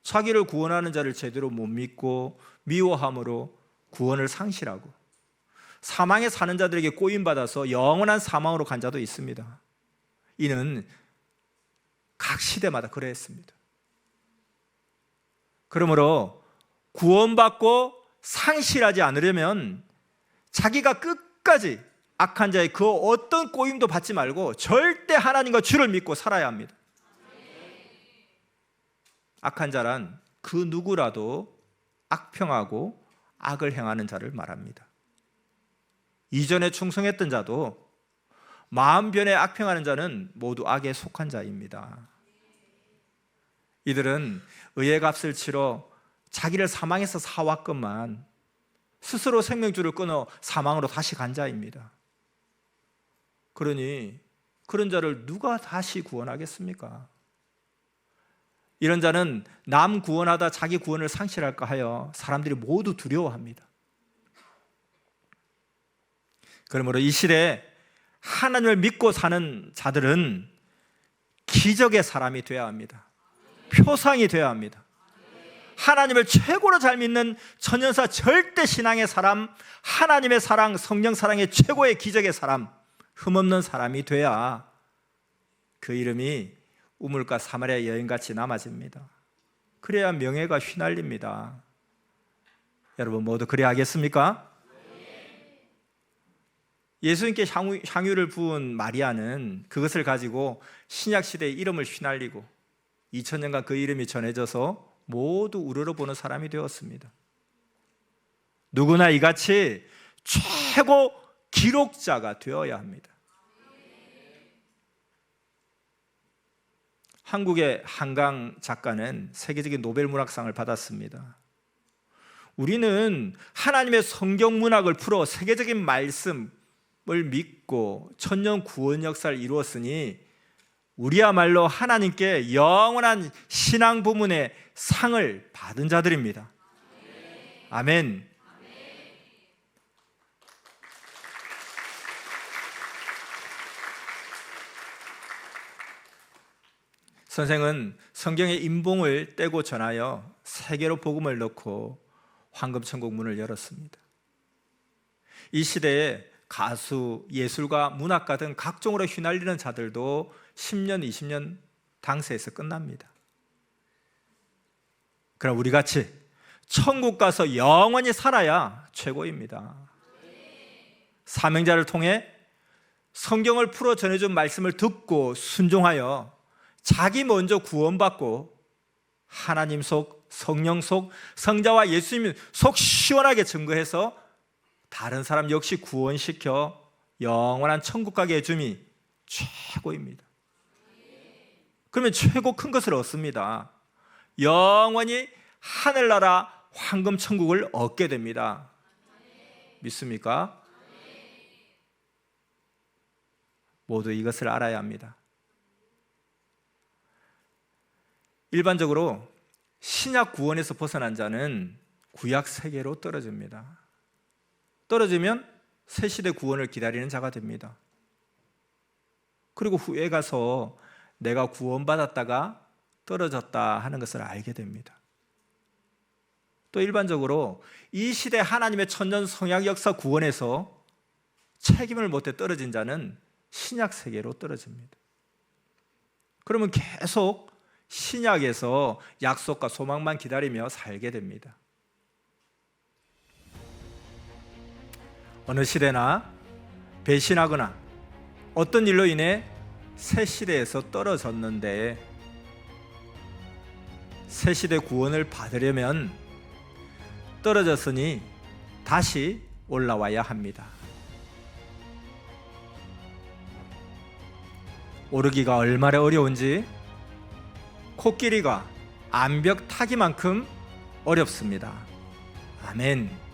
자기를 구원하는 자를 제대로 못 믿고 미워함으로 구원을 상실하고 사망에 사는 자들에게 꼬임받아서 영원한 사망으로 간 자도 있습니다. 이는 각 시대마다 그러했습니다. 그러므로 구원받고 상실하지 않으려면 자기가 끝까지 악한 자의 그 어떤 꼬임도 받지 말고 절대 하나님과 주를 믿고 살아야 합니다. 악한 자란 그 누구라도 악평하고 악을 행하는 자를 말합니다. 이전에 충성했던 자도 마음 변해 악평하는 자는 모두 악에 속한 자입니다. 이들은 의의 값을 치러 자기를 사망에서 사왔건만 스스로 생명줄을 끊어 사망으로 다시 간 자입니다. 그러니 그런 자를 누가 다시 구원하겠습니까? 이런 자는 남 구원하다 자기 구원을 상실할까 하여 사람들이 모두 두려워합니다. 그러므로 이 시대에 하나님을 믿고 사는 자들은 기적의 사람이 되어야 합니다. 표상이 되어야 합니다. 하나님을 최고로 잘 믿는 천연사 절대 신앙의 사람, 하나님의 사랑, 성령 사랑의 최고의 기적의 사람, 흠없는 사람이 돼야 그 이름이 우물가 사마리아 여인같이 남아집니다. 그래야 명예가 휘날립니다. 여러분 모두 그래야 하겠습니까? 예수님께 향유를 부은 마리아는 그것을 가지고 신약시대의 이름을 휘날리고 2000년간 그 이름이 전해져서 모두 우러러보는 사람이 되었습니다. 누구나 이같이 최고 기록자가 되어야 합니다. 한국의 한강 작가는 세계적인 노벨 문학상을 받았습니다. 우리는 하나님의 성경 문학을 풀어 세계적인 말씀을 믿고 천년 구원 역사를 이루었으니 우리야말로 하나님께 영원한 신앙 부문의 상을 받은 자들입니다. 아멘. 선생은 성경의 임봉을 떼고 전하여 세계로 복음을 넣고 황금천국 문을 열었습니다. 이 시대에 가수, 예술가, 문학가 등 각종으로 휘날리는 자들도 10년, 20년 당세에서 끝납니다. 그럼 우리같이 천국 가서 영원히 살아야 최고입니다. 사명자를 통해 성경을 풀어 전해준 말씀을 듣고 순종하여 자기 먼저 구원받고 하나님 속, 성령 속, 성자와 예수님 속 시원하게 증거해서 다른 사람 역시 구원시켜 영원한 천국 가게 해줌이 최고입니다. 그러면 최고 큰 것을 얻습니다. 영원히 하늘나라 황금천국을 얻게 됩니다. 믿습니까? 모두 이것을 알아야 합니다. 일반적으로 신약 구원에서 벗어난 자는 구약 세계로 떨어집니다. 떨어지면 새 시대 구원을 기다리는 자가 됩니다. 그리고 후에 가서 내가 구원받았다가 떨어졌다 하는 것을 알게 됩니다. 또 일반적으로 이 시대 하나님의 천년 성약 역사 구원에서 책임을 못해 떨어진 자는 신약 세계로 떨어집니다. 그러면 계속 신약에서 약속과 소망만 기다리며 살게 됩니다. 어느 시대나 배신하거나 어떤 일로 인해 새 시대에서 떨어졌는데 새 시대 구원을 받으려면 떨어졌으니 다시 올라와야 합니다. 오르기가 얼마나 어려운지 코끼리가 암벽 타기만큼 어렵습니다. 아멘.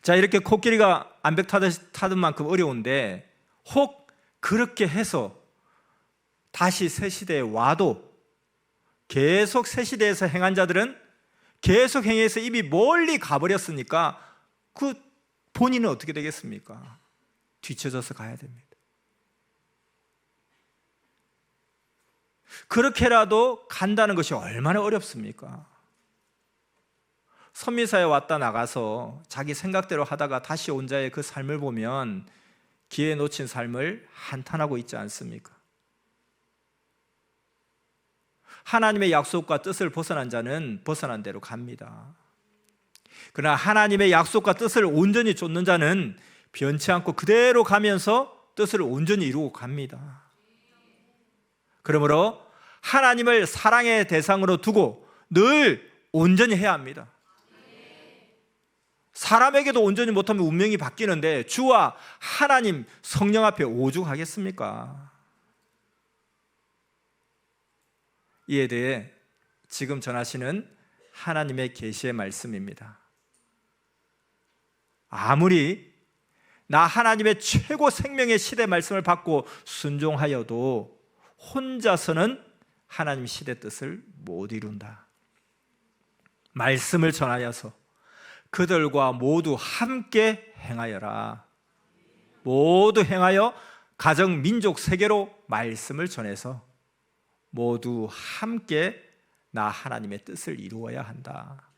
자, 이렇게 코끼리가 암벽 타듯 만큼 어려운데 혹 그렇게 해서 다시 새 시대에 와도 계속 새 시대에서 행한 자들은 계속 행해서 이미 멀리 가버렸으니까 그 본인은 어떻게 되겠습니까? 뒤쳐져서 가야 됩니다. 그렇게라도 간다는 것이 얼마나 어렵습니까? 선미사에 왔다 나가서 자기 생각대로 하다가 다시 온 자의 그 삶을 보면 기회 놓친 삶을 한탄하고 있지 않습니까? 하나님의 약속과 뜻을 벗어난 자는 벗어난 대로 갑니다. 그러나 하나님의 약속과 뜻을 온전히 좇는 자는 변치 않고 그대로 가면서 뜻을 온전히 이루고 갑니다. 그러므로 하나님을 사랑의 대상으로 두고 늘 온전히 해야 합니다. 사람에게도 온전히 못하면 운명이 바뀌는데 주와 하나님 성령 앞에 오죽하겠습니까? 이에 대해 지금 전하시는 하나님의 계시의 말씀입니다. 아무리 나 하나님의 최고 생명의 시대 말씀을 받고 순종하여도 혼자서는 하나님 시대 뜻을 못 이룬다. 말씀을 전하여서 그들과 모두 함께 행하여라. 모두 행하여 가정, 민족, 세계로 말씀을 전해서 모두 함께 나 하나님의 뜻을 이루어야 한다.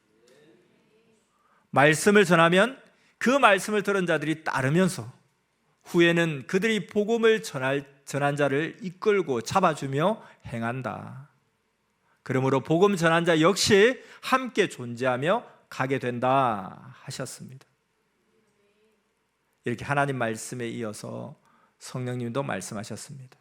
말씀을 전하면 그 말씀을 들은 자들이 따르면서 후에는 그들이 복음을 전한 자를 이끌고 잡아주며 행한다. 그러므로 복음 전한 자 역시 함께 존재하며 가게 된다 하셨습니다. 이렇게 하나님 말씀에 이어서 성령님도 말씀하셨습니다.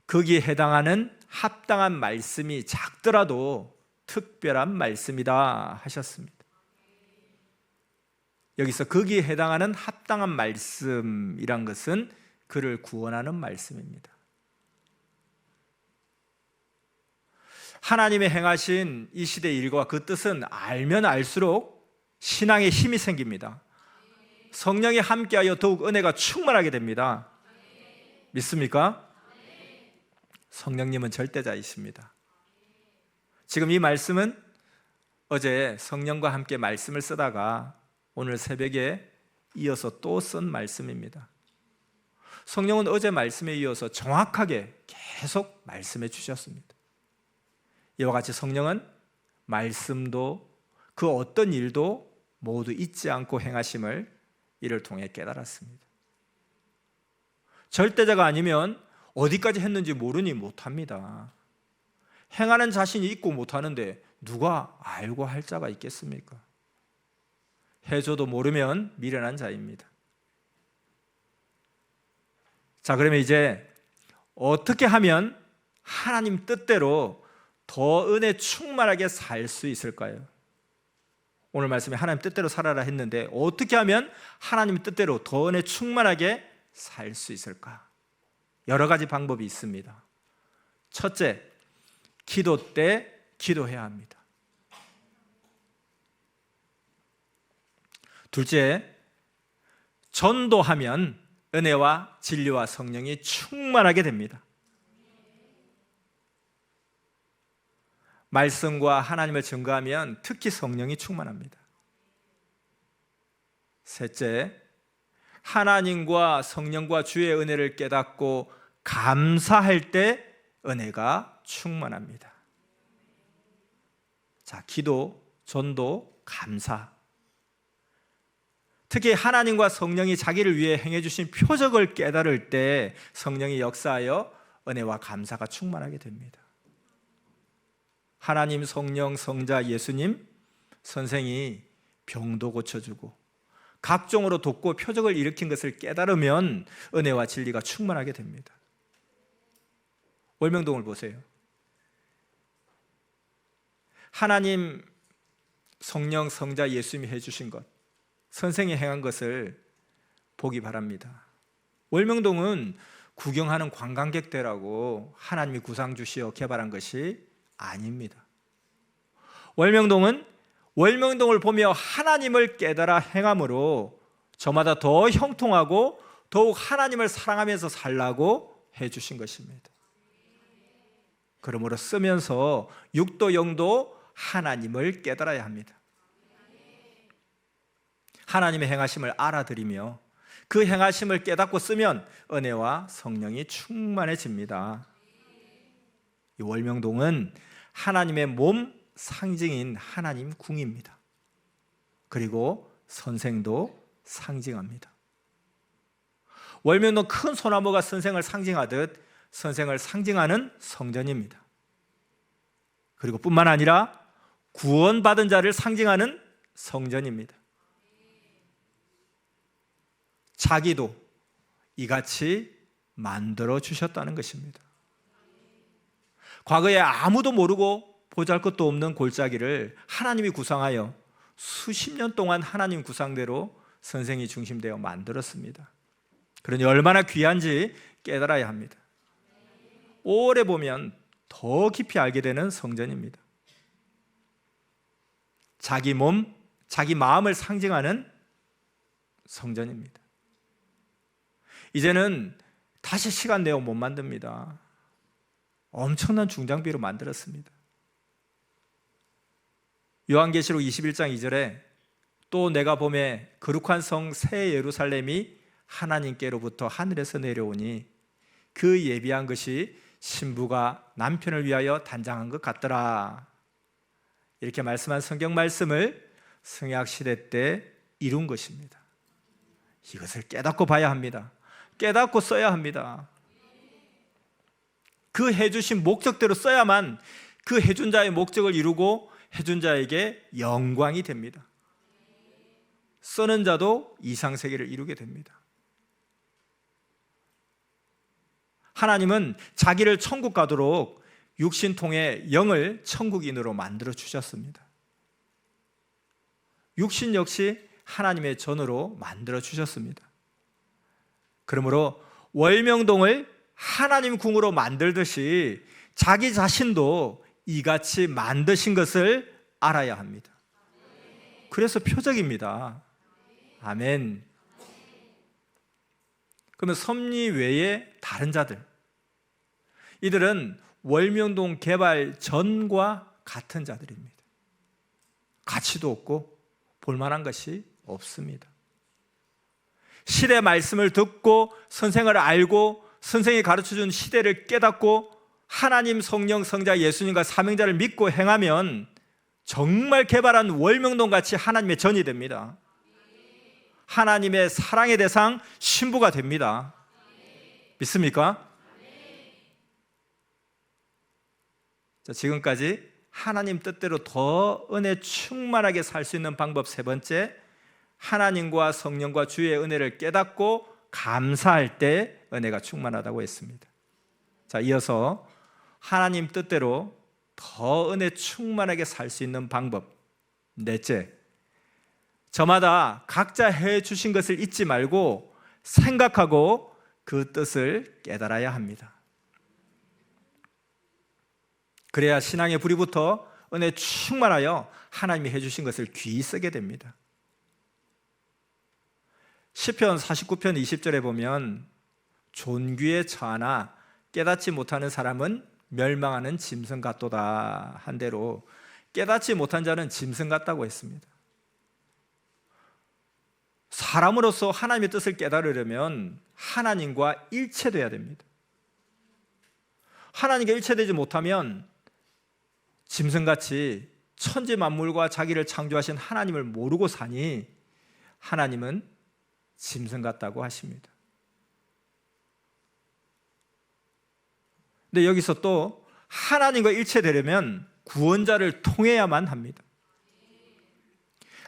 거기에 해당하는 합당한 말씀이 작더라도 특별한 말씀이다 하셨습니다. 여기서 거기에 해당하는 합당한 말씀이란 것은 그를 구원하는 말씀입니다. 하나님의 행하신 이 시대의 일과 그 뜻은 알면 알수록 신앙에 힘이 생깁니다. 성령이 함께하여 더욱 은혜가 충만하게 됩니다. 믿습니까? 성령님은 절대자이십니다. 지금 이 말씀은 어제 성령과 함께 말씀을 쓰다가 오늘 새벽에 이어서 또 쓴 말씀입니다. 성령은 어제 말씀에 이어서 정확하게 계속 말씀해 주셨습니다. 이와 같이 성령은 말씀도 그 어떤 일도 모두 잊지 않고 행하심을 이를 통해 깨달았습니다. 절대자가 아니면 어디까지 했는지 모르니 못합니다. 행하는 자신이 있고 못하는데 누가 알고 할 자가 있겠습니까? 해줘도 모르면 미련한 자입니다. 자, 그러면 이제 어떻게 하면 하나님 뜻대로 더 은혜 충만하게 살 수 있을까요? 오늘 말씀에 하나님 뜻대로 살아라 했는데 어떻게 하면 하나님 뜻대로 더 은혜 충만하게 살 수 있을까? 여러 가지 방법이 있습니다. 첫째, 기도 때 기도해야 합니다. 둘째, 전도하면 은혜와 진리와 성령이 충만하게 됩니다. 말씀과 하나님을 증거하면 특히 성령이 충만합니다. 셋째, 하나님과 성령과 주의 은혜를 깨닫고 감사할 때 은혜가 충만합니다. 자, 기도, 전도, 감사. 특히 하나님과 성령이 자기를 위해 행해 주신 표적을 깨달을 때 성령이 역사하여 은혜와 감사가 충만하게 됩니다. 하나님, 성령, 성자, 예수님, 선생이 병도 고쳐주고 각종으로 돕고 표적을 일으킨 것을 깨달으면 은혜와 진리가 충만하게 됩니다. 월명동을 보세요. 하나님, 성령, 성자, 예수님이 해주신 것, 선생이 행한 것을 보기 바랍니다. 월명동은 구경하는 관광객대라고 하나님이 구상 주시어 개발한 것이 아닙니다. 월명동은 월명동을 보며 하나님을 깨달아 행함으로 저마다 더 형통하고 더욱 하나님을 사랑하면서 살라고 해주신 것입니다. 그러므로 쓰면서 육도 영도 하나님을 깨달아야 합니다. 하나님의 행하심을 알아들이며 그 행하심을 깨닫고 쓰면 은혜와 성령이 충만해집니다. 이 월명동은 하나님의 몸 상징인 하나님 궁입니다. 그리고 선생도 상징합니다. 월명동 큰 소나무가 선생을 상징하듯 선생을 상징하는 성전입니다. 그리고 뿐만 아니라 구원받은 자를 상징하는 성전입니다. 자기도 이같이 만들어 주셨다는 것입니다. 과거에 아무도 모르고 보잘것도 없는 골짜기를 하나님이 구상하여 수십 년 동안 하나님 구상대로 선생이 중심되어 만들었습니다. 그러니 얼마나 귀한지 깨달아야 합니다. 오래 보면 더 깊이 알게 되는 성전입니다. 자기 몸, 자기 마음을 상징하는 성전입니다. 이제는 다시 시간 내어 못 만듭니다. 엄청난 중장비로 만들었습니다. 요한계시록 21장 2절에 또 내가 보매 거룩한 성 새 예루살렘이 하나님께로부터 하늘에서 내려오니 그 예비한 것이 신부가 남편을 위하여 단장한 것 같더라. 이렇게 말씀한 성경 말씀을 성약 시대 때 이룬 것입니다. 이것을 깨닫고 봐야 합니다. 깨닫고 써야 합니다. 그 해주신 목적대로 써야만 그 해준 자의 목적을 이루고 해준 자에게 영광이 됩니다. 쓰는 자도 이상세계를 이루게 됩니다. 하나님은 자기를 천국 가도록 육신 통해 영을 천국인으로 만들어 주셨습니다. 육신 역시 하나님의 전으로 만들어 주셨습니다. 그러므로 월명동을 하나님 궁으로 만들듯이 자기 자신도 이같이 만드신 것을 알아야 합니다. 그래서 표적입니다. 아멘. 그러면 섭리 외에 다른 자들, 이들은 월명동 개발 전과 같은 자들입니다. 가치도 없고 볼만한 것이 없습니다. 시대 말씀을 듣고 선생을 알고 선생이 가르쳐준 시대를 깨닫고 하나님, 성령, 성자, 예수님과 사명자를 믿고 행하면 정말 개발한 월명동같이 하나님의 전이 됩니다. 하나님의 사랑의 대상, 신부가 됩니다. 믿습니까? 자, 지금까지 하나님 뜻대로 더 은혜 충만하게 살 수 있는 방법 세 번째, 하나님과 성령과 주의 은혜를 깨닫고 감사할 때 은혜가 충만하다고 했습니다. 자, 이어서 하나님 뜻대로 더 은혜 충만하게 살 수 있는 방법 넷째, 저마다 각자 해 주신 것을 잊지 말고 생각하고 그 뜻을 깨달아야 합니다. 그래야 신앙의 불이 붙어 은혜 충만하여 하나님이 해주신 것을 귀히 쓰게 됩니다. 시편 49편 20절에 보면 존귀에 처하나 깨닫지 못하는 사람은 멸망하는 짐승 같도다 한 대로 깨닫지 못한 자는 짐승 같다고 했습니다. 사람으로서 하나님의 뜻을 깨달으려면 하나님과 일체돼야 됩니다. 하나님과 일체되지 못하면 짐승같이 천지 만물과 자기를 창조하신 하나님을 모르고 사니 하나님은 짐승 같다고 하십니다. 근데 여기서 또 하나님과 일체되려면 구원자를 통해야만 합니다.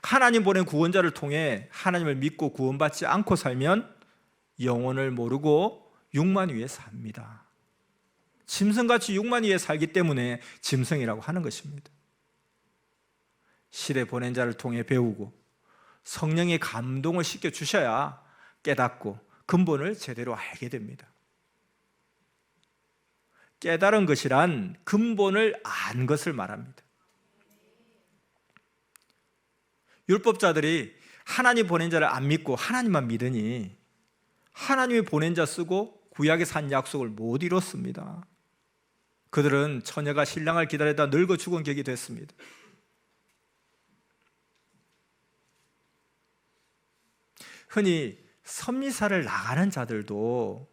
하나님 보낸 구원자를 통해 하나님을 믿고 구원받지 않고 살면 영혼을 모르고 육만 위에 삽니다. 짐승같이 육만 위에 살기 때문에 짐승이라고 하는 것입니다. 시대 보낸 자를 통해 배우고 성령의 감동을 시켜 주셔야 깨닫고 근본을 제대로 알게 됩니다. 깨달은 것이란 근본을 안 것을 말합니다. 율법자들이 하나님 보낸 자를 안 믿고 하나님만 믿으니 하나님이 보낸 자 쓰고 구약에서 한 약속을 못 이뤘습니다. 그들은 처녀가 신랑을 기다리다 늙어 죽은 격이 됐습니다. 흔히 섭리사를 나가는 자들도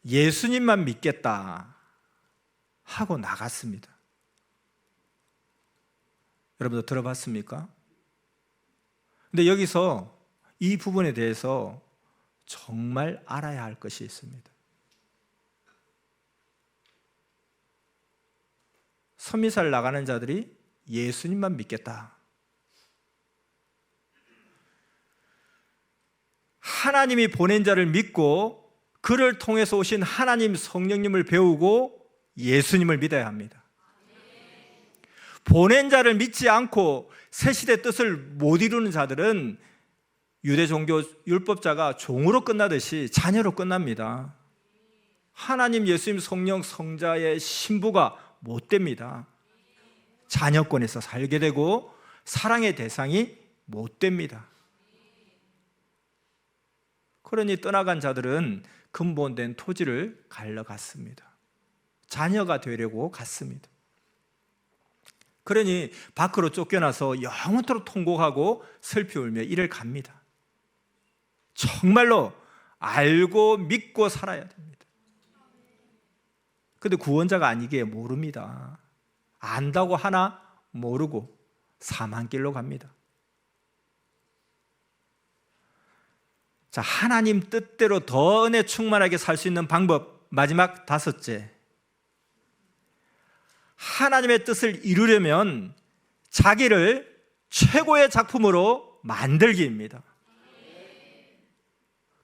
예수님만 믿겠다 하고 나갔습니다. 여러분도 들어봤습니까? 근데 여기서 이 부분에 대해서 정말 알아야 할 것이 있습니다. 섭리사를 나가는 자들이 예수님만 믿겠다. 하나님이 보낸 자를 믿고 그를 통해서 오신 하나님 성령님을 배우고 예수님을 믿어야 합니다. 보낸 자를 믿지 않고 새 시대 뜻을 못 이루는 자들은 유대 종교 율법자가 종으로 끝나듯이 자녀로 끝납니다. 하나님, 예수님, 성령, 성자의 신부가 못 됩니다. 자녀권에서 살게 되고 사랑의 대상이 못 됩니다. 그러니 떠나간 자들은 근본된 토지를 갈라갔습니다. 자녀가 되려고 갔습니다. 그러니 밖으로 쫓겨나서 영원토록 통곡하고 슬피 울며 이를 갑니다. 정말로 알고 믿고 살아야 됩니다. 근데 구원자가 아니기에 모릅니다. 안다고 하나 모르고 사망길로 갑니다. 자, 하나님 뜻대로 더 은혜 충만하게 살 수 있는 방법, 마지막 5째. 하나님의 뜻을 이루려면 자기를 최고의 작품으로 만들기입니다.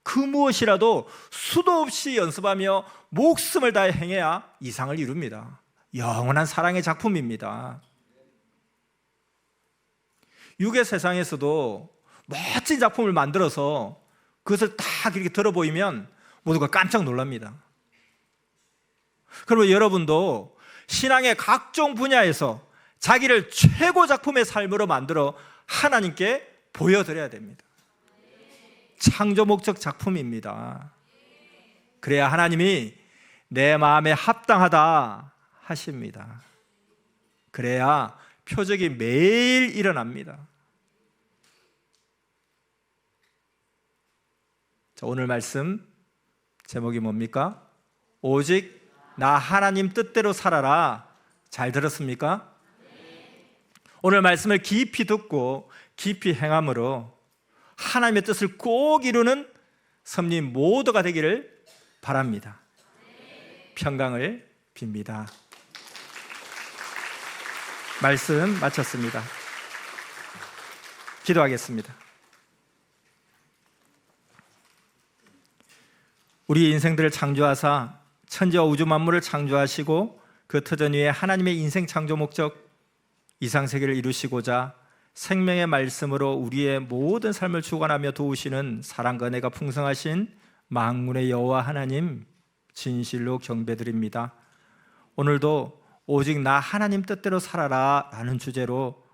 그 무엇이라도 수도 없이 연습하며 목숨을 다해 행해야 이상을 이룹니다. 영원한 사랑의 작품입니다. 육의 세상에서도 멋진 작품을 만들어서 그것을 딱 이렇게 들어 보이면 모두가 깜짝 놀랍니다. 그러면 여러분도 신앙의 각종 분야에서 자기를 최고 작품의 삶으로 만들어 하나님께 보여드려야 됩니다. 창조 목적 작품입니다. 그래야 하나님이 내 마음에 합당하다 하십니다. 그래야 표적이 매일 일어납니다. 자, 오늘 말씀 제목이 뭡니까? 오직 나 하나님 뜻대로 살아라. 잘 들었습니까? 오늘 말씀을 깊이 듣고 깊이 행함으로 하나님의 뜻을 꼭 이루는 섭님 모두가 되기를 바랍니다. 평강을 빕니다. 말씀 마쳤습니다. 기도하겠습니다. 우리 인생들을 창조하사 천지와 우주 만물을 창조하시고 그 터전 위에 하나님의 인생 창조 목적 이상세계를 이루시고자 생명의 말씀으로 우리의 모든 삶을 주관하며 도우시는 사랑과 은혜가 풍성하신 만군의 여호와 하나님 진실로 경배드립니다. 오늘도 오직 나 하나님 뜻대로 살아라 라는 주제로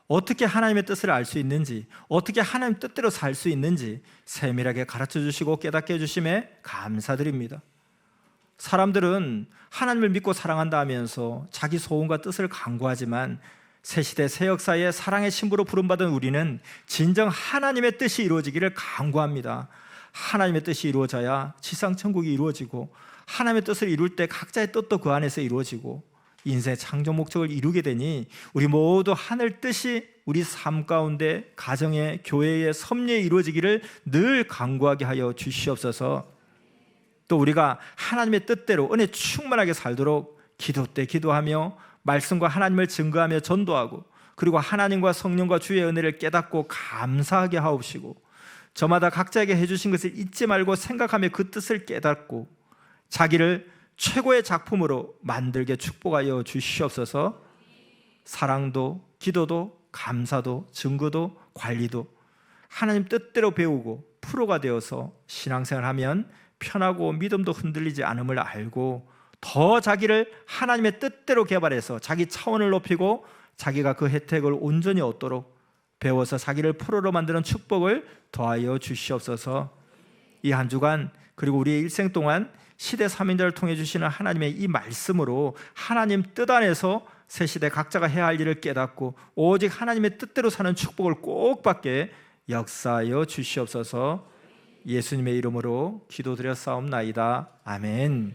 어떻게 하나님의 뜻을 알 수 있는지, 어떻게 하나님 뜻대로 살 수 있는지 세밀하게 가르쳐 주시고 깨닫게 해주심에 감사드립니다. 사람들은 하나님을 믿고 사랑한다 하면서 자기 소원과 뜻을 강구하지만 새시대 새역사의 사랑의 신부로 부름받은 우리는 진정 하나님의 뜻이 이루어지기를 간구합니다. 하나님의 뜻이 이루어져야 지상천국이 이루어지고 하나님의 뜻을 이룰 때 각자의 뜻도 그 안에서 이루어지고 인생의 창조 목적을 이루게 되니 우리 모두 하늘 뜻이 우리 삶 가운데 가정에 교회에 섭리에 이루어지기를 늘 간구하게 하여 주시옵소서. 또 우리가 하나님의 뜻대로 은혜 충만하게 살도록 기도 때 기도하며 말씀과 하나님을 증거하며 전도하고 그리고 하나님과 성령과 주의 은혜를 깨닫고 감사하게 하옵시고 저마다 각자에게 해주신 것을 잊지 말고 생각하며 그 뜻을 깨닫고 자기를 최고의 작품으로 만들게 축복하여 주시옵소서. 사랑도 기도도 감사도 증거도 관리도 하나님 뜻대로 배우고 프로가 되어서 신앙생활하면 편하고 믿음도 흔들리지 않음을 알고 더 자기를 하나님의 뜻대로 개발해서 자기 차원을 높이고 자기가 그 혜택을 온전히 얻도록 배워서 자기를 프로로 만드는 축복을 더하여 주시옵소서. 이 한 주간 그리고 우리의 일생 동안 시대 삼인자를 통해 주시는 하나님의 이 말씀으로 하나님 뜻 안에서 새 시대 각자가 해야 할 일을 깨닫고 오직 하나님의 뜻대로 사는 축복을 꼭 받게 역사하여 주시옵소서. 예수님의 이름으로 기도드렸사옵나이다. 아멘.